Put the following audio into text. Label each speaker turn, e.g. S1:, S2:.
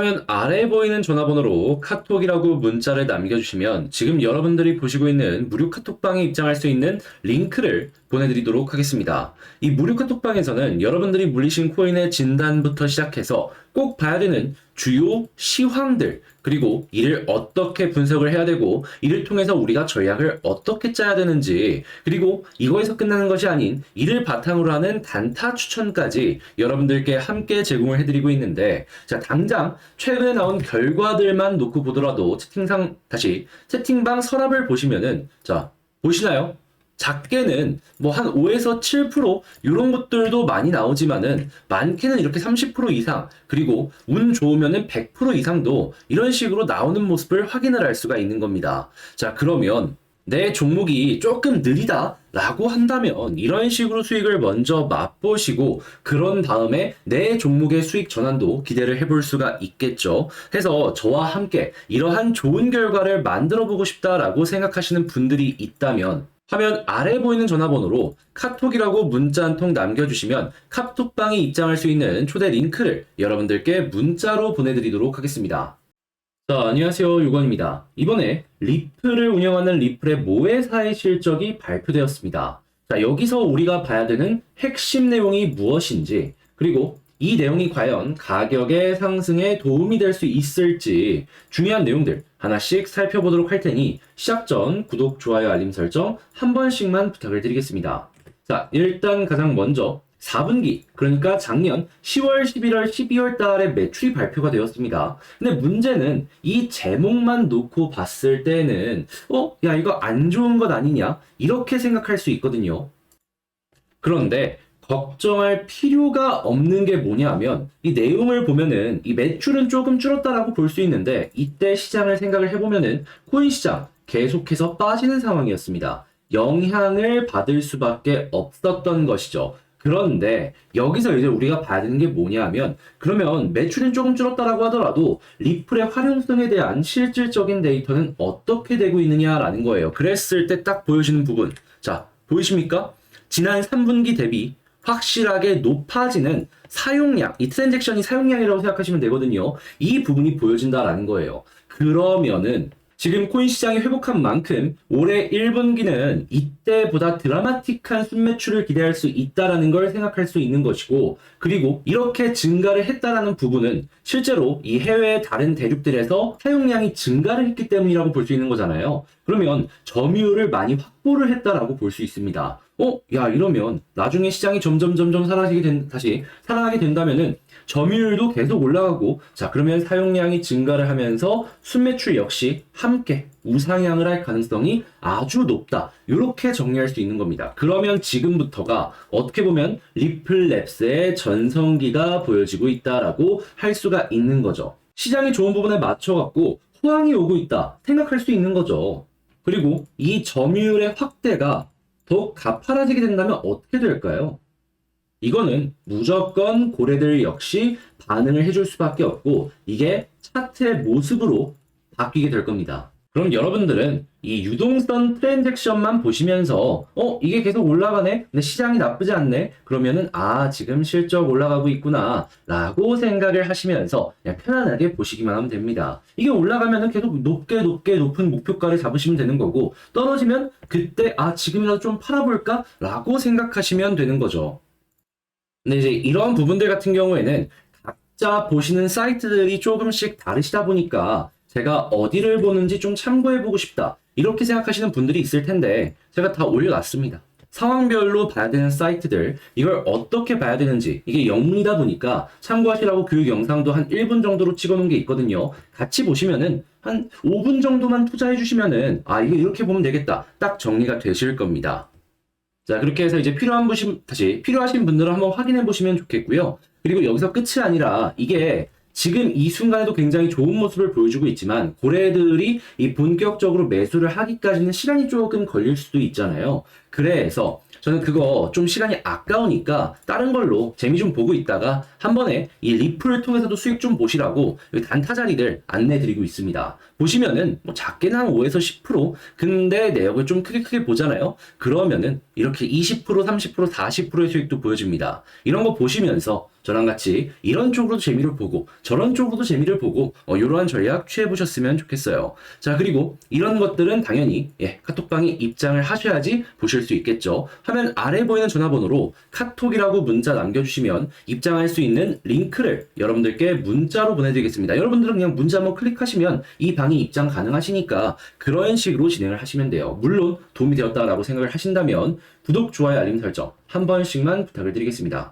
S1: 화면 아래에 보이는 전화번호로 카톡이라고 문자를 남겨주시면 지금 여러분들이 보시고 있는 무료 카톡방에 입장할 수 있는 링크를 보내드리도록 하겠습니다. 이 무료 카톡방에서는 여러분들이 물리신 코인의 진단부터 시작해서 꼭 봐야 되는 주요 시황들, 그리고 이를 어떻게 분석을 해야 되고 이를 통해서 우리가 전략을 어떻게 짜야 되는지, 그리고 이거에서 끝나는 것이 아닌 이를 바탕으로 하는 단타 추천까지 여러분들께 함께 제공을 해드리고 있는데, 자, 당장 최근에 나온 결과들만 놓고 보더라도 채팅방 서랍을 보시면은, 자, 보시나요? 작게는 뭐 한 5에서 7% 이런 것들도 많이 나오지만은 많게는 이렇게 30% 이상, 그리고 운 좋으면은 100% 이상도 이런 식으로 나오는 모습을 확인을 할 수가 있는 겁니다. 자, 그러면 내 종목이 조금 느리다 라고 한다면 이런 식으로 수익을 먼저 맛보시고 그런 다음에 내 종목의 수익 전환도 기대를 해볼 수가 있겠죠. 해서 저와 함께 이러한 좋은 결과를 만들어 보고 싶다라고 생각하시는 분들이 있다면 화면 아래 보이는 전화번호로 카톡이라고 문자 한 통 남겨주시면 카톡방에 입장할 수 있는 초대 링크를 여러분들께 문자로 보내드리도록 하겠습니다. 자, 안녕하세요. 유건입니다. 이번에 리플을 운영하는 리플의 모회사의 실적이 발표되었습니다. 자, 여기서 우리가 봐야 되는 핵심 내용이 무엇인지, 그리고 이 내용이 과연 가격의 상승에 도움이 될 수 있을지 중요한 내용들 하나씩 살펴보도록 할 테니 시작 전 구독, 좋아요, 알림 설정 한 번씩만 부탁을 드리겠습니다. 자, 일단 가장 먼저 4분기, 그러니까 작년 10월, 11월, 12월 달에 매출이 발표가 되었습니다. 근데 문제는 이 제목만 놓고 봤을 때는 야, 이거 안 좋은 것 아니냐? 이렇게 생각할 수 있거든요. 그런데 걱정할 필요가 없는 게 뭐냐 하면 이 내용을 보면은 이 매출은 조금 줄었다라고 볼 수 있는데, 이때 시장을 생각을 해보면은 코인 시장 계속해서 빠지는 상황이었습니다. 영향을 받을 수밖에 없었던 것이죠. 그런데 여기서 이제 우리가 봐야 되는 게 뭐냐 하면, 그러면 매출은 조금 줄었다라고 하더라도 리플의 활용성에 대한 실질적인 데이터는 어떻게 되고 있느냐라는 거예요. 그랬을 때 딱 보여지는 부분, 자, 보이십니까? 지난 3분기 대비 확실하게 높아지는 사용량, 이 트랜잭션이 사용량이라고 생각하시면 되거든요. 이 부분이 보여진다라는 거예요. 그러면은 지금 코인 시장이 회복한 만큼 올해 1분기는 이때보다 드라마틱한 순매출을 기대할 수 있다라는 걸 생각할 수 있는 것이고, 그리고 이렇게 증가를 했다라는 부분은 실제로 이 해외의 다른 대륙들에서 사용량이 증가를 했기 때문이라고 볼 수 있는 거잖아요. 그러면 점유율을 많이 확보를 했다라고 볼 수 있습니다. 야, 이러면 나중에 시장이 점점 다시 살아나게 된다면은 점유율도 계속 올라가고, 자, 그러면 사용량이 증가를 하면서 순매출 역시 함께 우상향을 할 가능성이 아주 높다. 이렇게 정리할 수 있는 겁니다. 그러면 지금부터가 어떻게 보면 리플랩스의 전성기가 보여지고 있다라고 할 수가 있는 거죠. 시장이 좋은 부분에 맞춰갖고 호황이 오고 있다 생각할 수 있는 거죠. 그리고 이 점유율의 확대가 더욱 가파라지게 된다면 어떻게 될까요? 이거는 무조건 고래들 역시 반응을 해줄 수밖에 없고, 이게 차트의 모습으로 바뀌게 될 겁니다. 그럼 여러분들은 이 유동성 트랜잭션만 보시면서 이게 계속 올라가네? 근데 시장이 나쁘지 않네? 그러면은 지금 실적 올라가고 있구나 라고 생각을 하시면서 그냥 편안하게 보시기만 하면 됩니다. 이게 올라가면은 계속 높은 목표가를 잡으시면 되는 거고, 떨어지면 그때 지금이라도 좀 팔아볼까? 라고 생각하시면 되는 거죠. 근데 이제 이런 부분들 같은 경우에는 각자 보시는 사이트들이 조금씩 다르시다 보니까 제가 어디를 보는지 좀 참고해보고 싶다 이렇게 생각하시는 분들이 있을 텐데, 제가 다 올려놨습니다. 상황별로 봐야 되는 사이트들, 이걸 어떻게 봐야 되는지, 이게 영문이다 보니까 참고하시라고 교육 영상도 한 1분 정도로 찍어놓은 게 있거든요. 같이 보시면은 한 5분 정도만 투자해 주시면은 이거 이렇게 보면 되겠다 딱 정리가 되실 겁니다. 자, 그렇게 해서 이제 필요하신 분들은 한번 확인해 보시면 좋겠고요. 그리고 여기서 끝이 아니라 이게 지금 이 순간에도 굉장히 좋은 모습을 보여주고 있지만 고래들이 이 본격적으로 매수를 하기까지는 시간이 조금 걸릴 수도 있잖아요. 그래서 저는 그거 좀 시간이 아까우니까 다른 걸로 재미 좀 보고 있다가 한 번에 이 리플을 통해서도 수익 좀 보시라고 단타 자리들 안내 드리고 있습니다. 보시면은 뭐 작게는 한 5에서 10%, 근데 내역을 좀 크게 보잖아요. 그러면은 이렇게 20%, 30%, 40%의 수익도 보여줍니다. 이런 거 보시면서 저랑 같이 이런 쪽으로도 재미를 보고 저런 쪽으로도 재미를 보고 이러한 전략 취해보셨으면 좋겠어요. 자, 그리고 이런 것들은 당연히 카톡방에 입장을 하셔야지 보실 수 있겠죠. 화면 아래 보이는 전화번호로 카톡이라고 문자 남겨주시면 입장할 수 있는 링크를 여러분들께 문자로 보내드리겠습니다. 여러분들은 그냥 문자 한번 클릭하시면 이 방에 입장 가능하시니까 그런 식으로 진행을 하시면 돼요. 물론 도움이 되었다라고 생각을 하신다면 구독, 좋아요, 알림 설정 한 번씩만 부탁을 드리겠습니다.